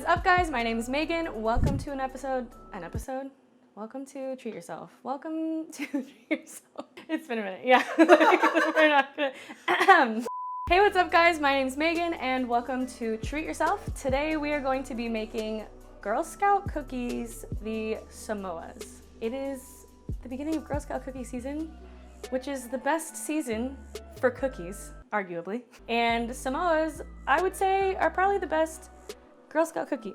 up, guys? My name is Megan. Welcome to Welcome to Treat Yourself. Welcome to Treat Yourself. It's been a minute, yeah. We're not gonna. Hey, what's up, guys? My name's Megan, and welcome to Treat Yourself. Today we are going to be making Girl Scout cookies, the Somoas. It is the beginning of Girl Scout cookie season, which is the best season for cookies, arguably. And Samoas, I would say, are probably the best Girl Scout cookie,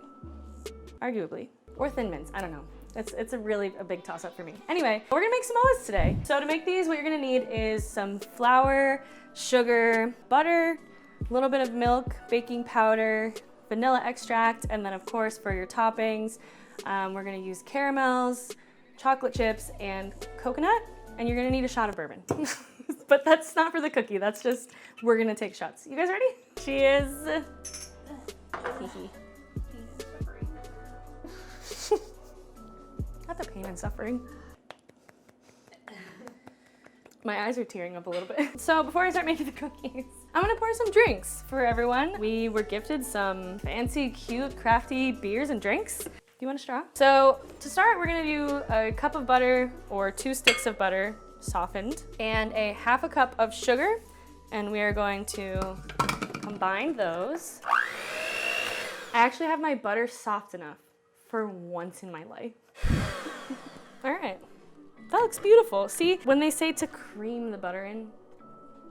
arguably. Or Thin Mints, I don't know. It's a really a big toss-up for me. Anyway, we're gonna make Samoas today. So to make these, what you're gonna need is some flour, sugar, butter, a little bit of milk, baking powder, vanilla extract, and then of course for your toppings, we're gonna use caramels, chocolate chips, and coconut, and you're gonna need a shot of bourbon. But that's not for the cookie, that's just, we're gonna take shots. You guys ready? Cheers. Not the pain and suffering. My eyes are tearing up a little bit. So before I start making the cookies, I'm gonna pour some drinks for everyone. We were gifted some fancy, cute, crafty beers and drinks. Do you want a straw? So to start, we're gonna do a cup of butter or 2 sticks of butter, softened, and a half a cup of sugar. And we are going to combine those. I actually have my butter soft enough for once in my life. All right, that looks beautiful. See, when they say to cream the butter in,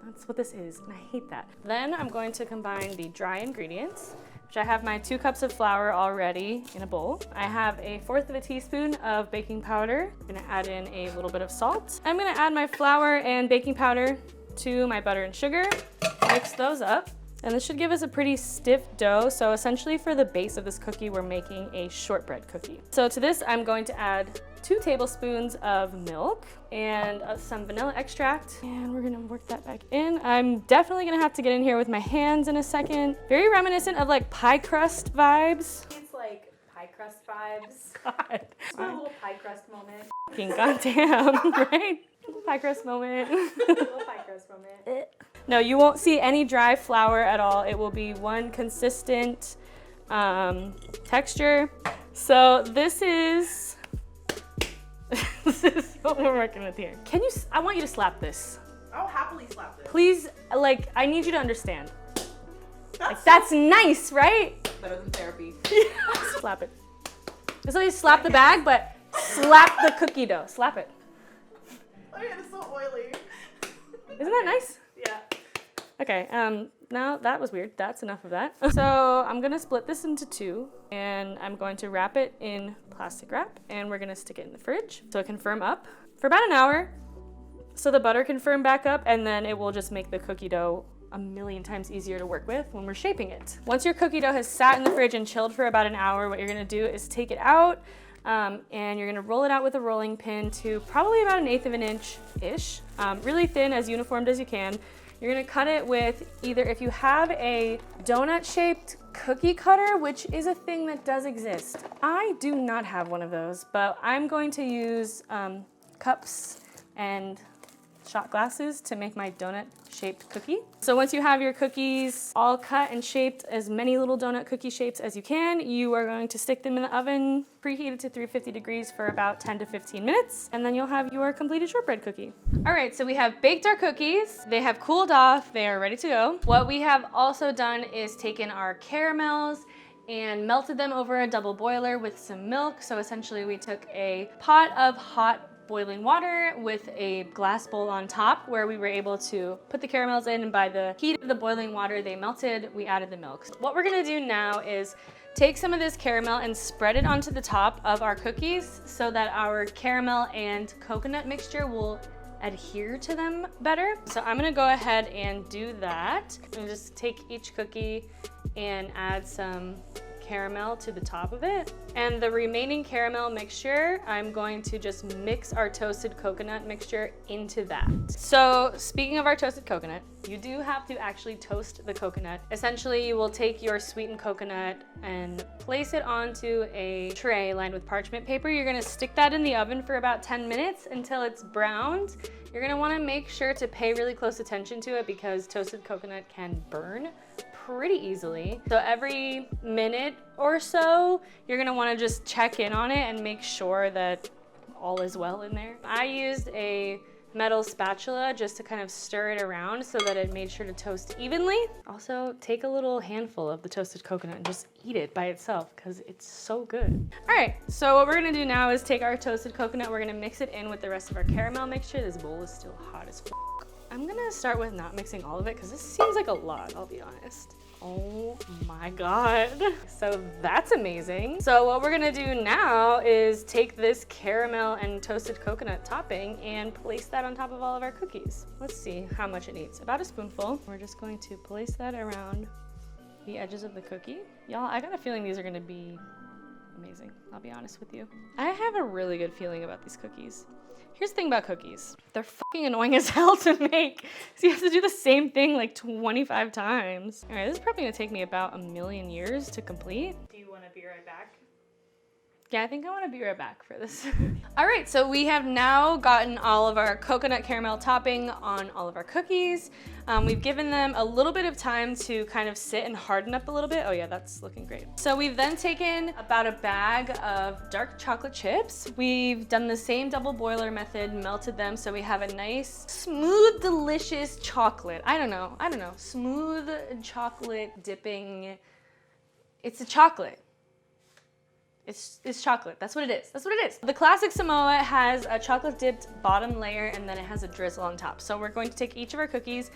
that's what this is, and I hate that. Then I'm going to combine the dry ingredients, which I have my 2 cups of flour already in a bowl. I have a 1/4 teaspoon of baking powder. I'm gonna add in a little bit of salt. I'm gonna add my flour and baking powder to my butter and sugar, mix those up. And this should give us a pretty stiff dough. So essentially for the base of this cookie, we're making a shortbread cookie. So to this, I'm going to add 2 tablespoons of milk and some vanilla extract. And we're gonna work that back in. I'm definitely gonna have to get in here with my hands in a second. Very reminiscent of like pie crust vibes. It's like pie crust vibes. God. Just a little pie crust moment. Fucking goddamn, right? Pie crust moment. Little pie crust moment. No, you won't see any dry flour at all. It will be one consistent texture. So this is what we're working with here. Can you, I want you to slap this. I'll happily slap this. Please, like, I need you to understand. That's nice, right? Better than therapy. Slap it. So you slap the bag, but slap the cookie dough. Slap it. Oh yeah, it's so oily. Isn't that nice? Yeah. Okay, now that was weird. That's enough of that. So I'm gonna split this into 2, and I'm going to wrap it in plastic wrap, and we're gonna stick it in the fridge so it can firm up for about an hour, so the butter can firm back up, and then it will just make the cookie dough a million times easier to work with when we're shaping it. Once your cookie dough has sat in the fridge and chilled for about an hour, what you're gonna do is take it out, and you're gonna roll it out with a rolling pin to probably about 1/8 of an inch-ish, really thin, as uniformed as you can. You're gonna cut it with either, if you have a donut-shaped cookie cutter, which is a thing that does exist. I do not have one of those, but I'm going to use cups and shot glasses to make my donut-shaped cookie. So once you have your cookies all cut and shaped as many little donut cookie shapes as you can, you are going to stick them in the oven, preheated to 350 degrees for about 10 to 15 minutes, and then you'll have your completed shortbread cookie. All right, so we have baked our cookies. They have cooled off. They are ready to go. What we have also done is taken our caramels and melted them over a double boiler with some milk. So essentially we took a pot of hot boiling water with a glass bowl on top where we were able to put the caramels in, and by the heat of the boiling water they melted, we added the milk. What we're gonna do now is take some of this caramel and spread it onto the top of our cookies so that our caramel and coconut mixture will adhere to them better. So I'm gonna go ahead and do that and just take each cookie and add some caramel to the top of it. And the remaining caramel mixture, I'm going to just mix our toasted coconut mixture into that. So speaking of our toasted coconut, you do have to actually toast the coconut. Essentially, you will take your sweetened coconut and place it onto a tray lined with parchment paper. You're gonna stick that in the oven for about 10 minutes until it's browned. You're gonna wanna make sure to pay really close attention to it because toasted coconut can burn pretty easily. So every minute or so, you're gonna wanna just check in on it and make sure that all is well in there. I used a metal spatula just to kind of stir it around so that it made sure to toast evenly. Also, take a little handful of the toasted coconut and just eat it by itself because it's so good. All right, so what we're gonna do now is take our toasted coconut, we're gonna mix it in with the rest of our caramel mixture. This bowl is still hot as f. I'm gonna start with not mixing all of it because this seems like a lot, I'll be honest. Oh my God. So that's amazing. So what we're gonna do now is take this caramel and toasted coconut topping and place that on top of all of our cookies. Let's see how much it needs. About a spoonful. We're just going to place that around the edges of the cookie. Y'all, I got a feeling these are gonna be amazing, I'll be honest with you. I have a really good feeling about these cookies. Here's the thing about cookies. They're fucking annoying as hell to make. So you have to do the same thing like 25 times. All right, this is probably gonna take me about 1,000,000 years to complete. Do you want to be right back? Yeah, I think I wanna be right back for this. All right, so we have now gotten all of our coconut caramel topping on all of our cookies. We've given them a little bit of time to kind of sit and harden up a little bit. Oh yeah, that's looking great. So we've then taken about a bag of dark chocolate chips. We've done the same double boiler method, melted them so we have a nice, smooth, delicious chocolate. I don't know, smooth chocolate dipping. It's a chocolate. It's chocolate. That's what it is. That's what it is. The classic Samoa has a chocolate dipped bottom layer and then it has a drizzle on top. So we're going to take each of our cookies,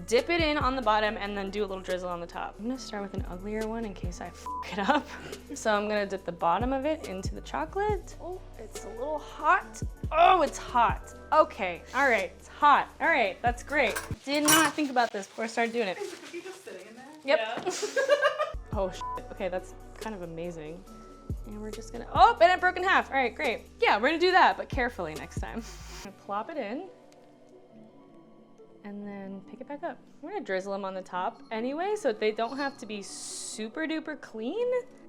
dip it in on the bottom, and then do a little drizzle on the top. I'm gonna start with an uglier one in case I f it up. So I'm gonna dip the bottom of it into the chocolate. Oh, it's a little hot. Oh, it's hot. Okay, all right, it's hot. All right, that's great. Did not think about this before I started doing it. Is the cookie just sitting in there? Yep. Yeah. Oh, shit. Okay, that's kind of amazing. And we're just gonna, oh, and it broke in half. All right, great. Yeah, we're gonna do that, but carefully next time. I'm gonna plop it in and then pick it back up. We're gonna drizzle them on the top anyway, so they don't have to be super duper clean.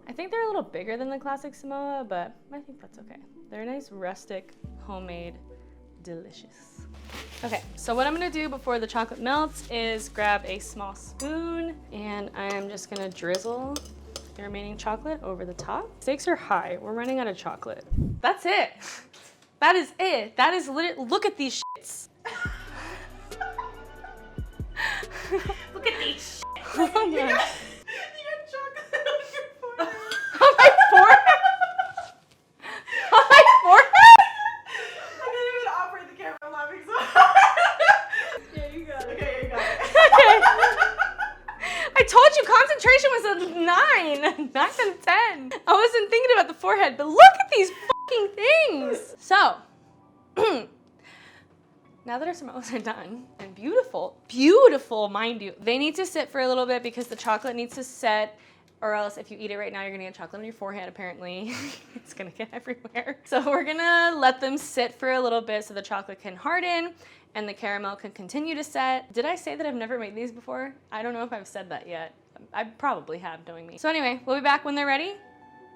I think they're a little bigger than the classic Samoa, but I think that's okay. They're nice, rustic, homemade, delicious. Okay, so what I'm gonna do before the chocolate melts is grab a small spoon and I'm just gonna drizzle the remaining chocolate over the top. Stakes are high. We're running out of chocolate. That's it. That is it. That is literally, look at these shits. Look at these shit. Oh my You God. got chocolate on your forehead. On my forehead? On my forehead? I can't even operate the camera. I'm laughing so hard. Yeah, you got it. Okay, you got it. Okay. I told you concentration was a 9 out of 10. I wasn't thinking about the forehead, but look at these fucking things. So, now that our Samoas are done, and beautiful, beautiful, mind you, they need to sit for a little bit because the chocolate needs to set, or else if you eat it right now, you're gonna get chocolate on your forehead, apparently. It's gonna get everywhere. So we're gonna let them sit for a little bit so the chocolate can harden and the caramel can continue to set. Did I say that I've never made these before? I don't know if I've said that yet. I probably have, knowing me. So anyway, we'll be back when they're ready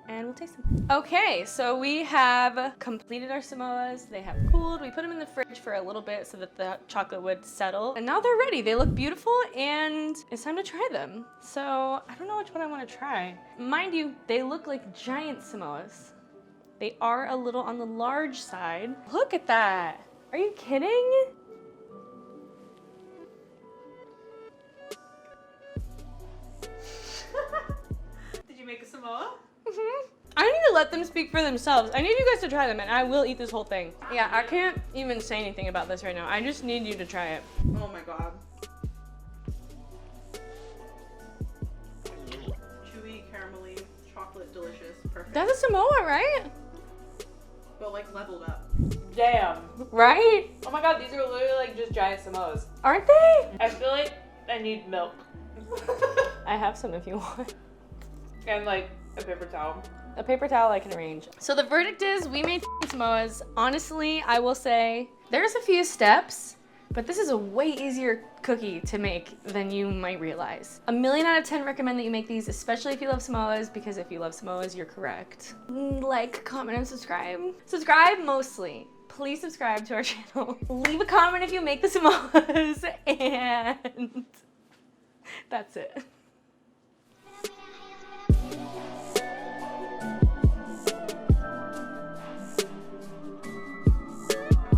and we'll taste them. Okay, so we have completed our Samoas. They have cooled. We put them in the fridge for a little bit so that the chocolate would settle. And now they're ready. They look beautiful and it's time to try them. So I don't know which one I want to try. Mind you, they look like giant Samoas. They are a little on the large side. Look at that. Are you kidding? Did you make a Samoa? I need to let them speak for themselves. I need you guys to try them and I will eat this whole thing. Yeah, I can't even say anything about this right now. I just need you to try it. Oh my God. Chewy, caramelly, chocolate, delicious, perfect. That's a Samoa, right? But like leveled up. Damn. Right? Oh my God, these are literally like just giant Samoas. Aren't they? I feel like I need milk I have some if you want. and like a paper towel. A paper towel I can arrange. So the verdict is we made Samoas. Honestly, I will say there's a few steps, but this is a way easier cookie to make than you might realize. 1,000,000 out of 10 recommend that you make these, especially if you love Samoas, because if you love Samoas, you're correct. Like, comment, and subscribe. Subscribe mostly. Please subscribe to our channel. Leave a comment if you make the Samoas, and that's it.